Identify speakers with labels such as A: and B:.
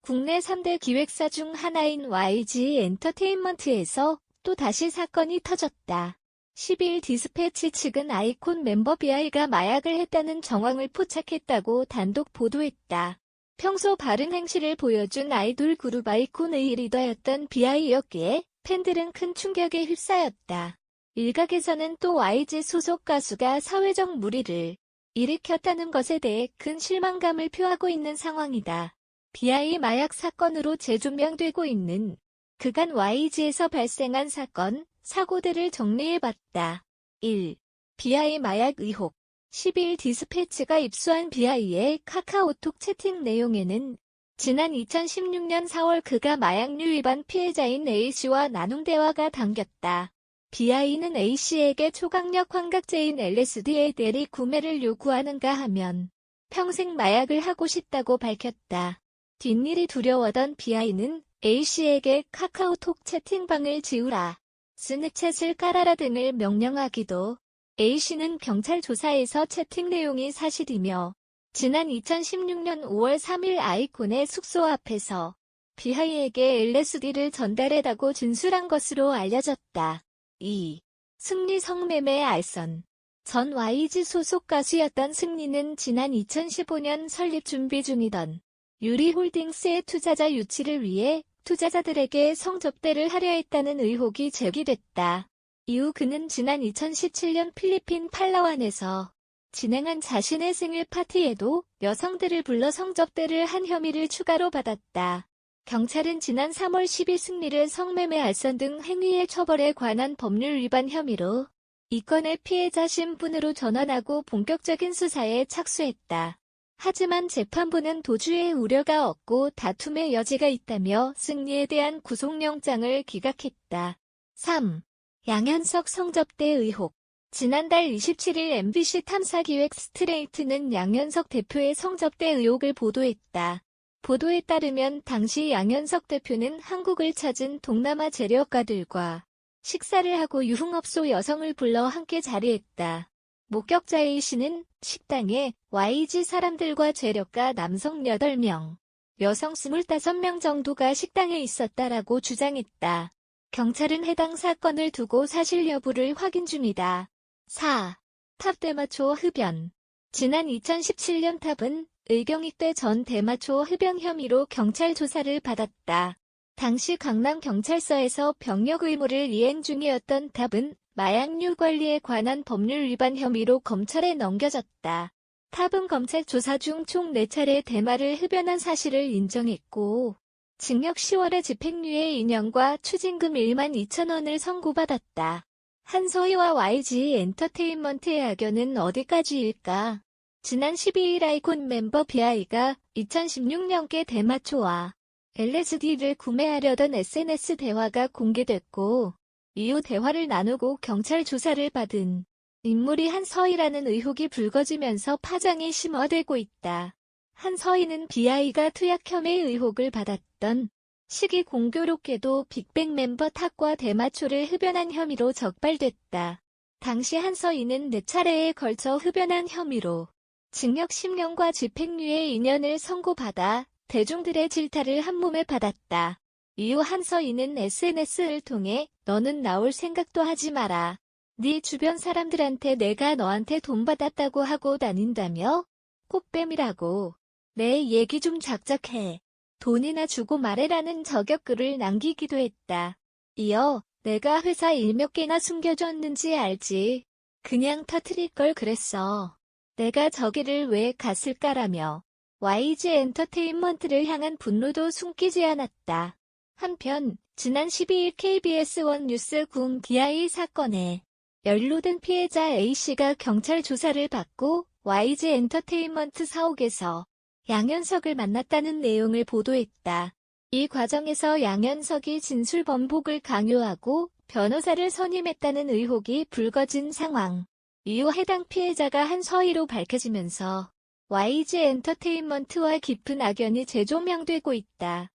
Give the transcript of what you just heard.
A: 국내 3대 기획사 중 하나인 YG 엔터테인먼트에서 또 다시 사건이 터졌다. 12일 디스패치 측은 아이콘 멤버 비아이가 마약을 했다는 정황을 포착했다고 단독 보도했다. 평소 바른 행실을 보여준 아이돌 그룹 아이콘의 리더였던 비아이였기에 팬들은 큰 충격에 휩싸였다. 일각에서는 또 YG 소속 가수가 사회적 물의를 일으켰다는 것에 대해 큰 실망감을 표하고 있는 상황이다. 비아이 마약 사건으로 재조명되고 있는 그간 YG에서 발생한 사건, 사고들을 정리해봤다. 1. 비아이 마약 의혹. 12일 디스패치가 입수한 비아이의 카카오톡 채팅 내용에는 지난 2016년 4월 그가 마약류 위반 피해자인 A씨와 나눈 대화가 담겼다. 비아이는 A씨에게 초강력 환각제인 LSD의 대리 구매를 요구하는가 하면 평생 마약을 하고 싶다고 밝혔다. 뒷일이 두려워던 비아이는 A씨에게 카카오톡 채팅방을 지우라, 스냅챗을 깔아라 등을 명령하기도. A씨는 경찰 조사에서 채팅 내용이 사실이며 지난 2016년 5월 3일 아이콘의 숙소 앞에서 비아이에게 LSD를 전달해다고 진술한 것으로 알려졌다. 2. 승리 성매매 알선. 전 YG 소속 가수였던 승리는 지난 2015년 설립 준비 중이던 유리홀딩스의 투자자 유치를 위해 투자자들에게 성접대를 하려 했다는 의혹이 제기됐다. 이후 그는 지난 2017년 필리핀 팔라완에서 진행한 자신의 생일 파티에도 여성들을 불러 성접대를 한 혐의를 추가로 받았다. 경찰은 지난 3월 10일 승리를 성매매 알선 등 행위의 처벌에 관한 법률 위반 혐의로 이 건의 피해자 신분으로 전환하고 본격적인 수사에 착수했다. 하지만 재판부는 도주의 우려가 없고 다툼의 여지가 있다며 승리에 대한 구속영장을 기각했다. 3. 양현석 성접대 의혹. 지난달 27일 MBC 탐사기획 스트레이트는 양현석 대표의 성접대 의혹을 보도했다. 보도에 따르면 당시 양현석 대표는 한국을 찾은 동남아 재력가들과 식사를 하고 유흥업소 여성을 불러 함께 자리했다. 목격자 A씨는 식당에 YG 사람들과 재력가 남성 8명, 여성 25명 정도가 식당에 있었다라고 주장했다. 경찰은 해당 사건을 두고 사실 여부를 확인 중이다. 4. 탑 대마초 흡연. 지난 2017년 탑은 의경익대 전 대마초 흡연 혐의로 경찰 조사를 받았다. 당시 강남경찰서에서 병력 의무를 이행 중이었던 탑은 마약류 관리에 관한 법률 위반 혐의로 검찰에 넘겨졌다. 탑은 검찰 조사 중 총 4차례 대마를 흡연한 사실을 인정했고 징역 10월에 집행유예 2년과 추징금 1만 2천 원을 선고받았다. 한서희와 YG 엔터테인먼트의 악연은 어디까지일까? 지난 12일 아이콘 멤버 비아이가 2016년께 대마초와 LSD를 구매하려던 SNS 대화가 공개됐고 이후 대화를 나누고 경찰 조사를 받은 인물이 한서희라는 의혹이 불거지면서 파장이 심화되고 있다. 한서희는 비아이가 투약 혐의 의혹을 받았던 시기 공교롭게도 빅뱅 멤버 탑과 대마초를 흡연한 혐의로 적발됐다. 당시 한서희는 4차례에 걸쳐 흡연한 혐의로 징역 10년과 집행유예 2년을 선고받아 대중들의 질타를 한몸에 받았다. 이후 한서희는 SNS를 통해 너는 나올 생각도 하지 마라. 네 주변 사람들한테 내가 너한테 돈 받았다고 하고 다닌다며? 꽃뱀이라고. 내 얘기 좀 작작해. 돈이나 주고 말해라는 저격글을 남기기도 했다. 이어 내가 회사 일 몇 개나 숨겨줬는지 알지. 그냥 터트릴 걸 그랬어. 내가 저기를 왜 갔을까라며 YG 엔터테인먼트를 향한 분노도 숨기지 않았다. 한편 지난 12일 KBS 1 뉴스 군 비아이 사건에 연루된 피해자 A씨가 경찰 조사를 받고 YG 엔터테인먼트 사옥에서 양현석을 만났다는 내용을 보도했다. 이 과정에서 양현석이 진술 번복을 강요하고 변호사를 선임했다는 의혹이 불거진 상황. 이후 해당 피해자가 한서희로 밝혀지면서 YG 엔터테인먼트와 깊은 악연이 재조명되고 있다.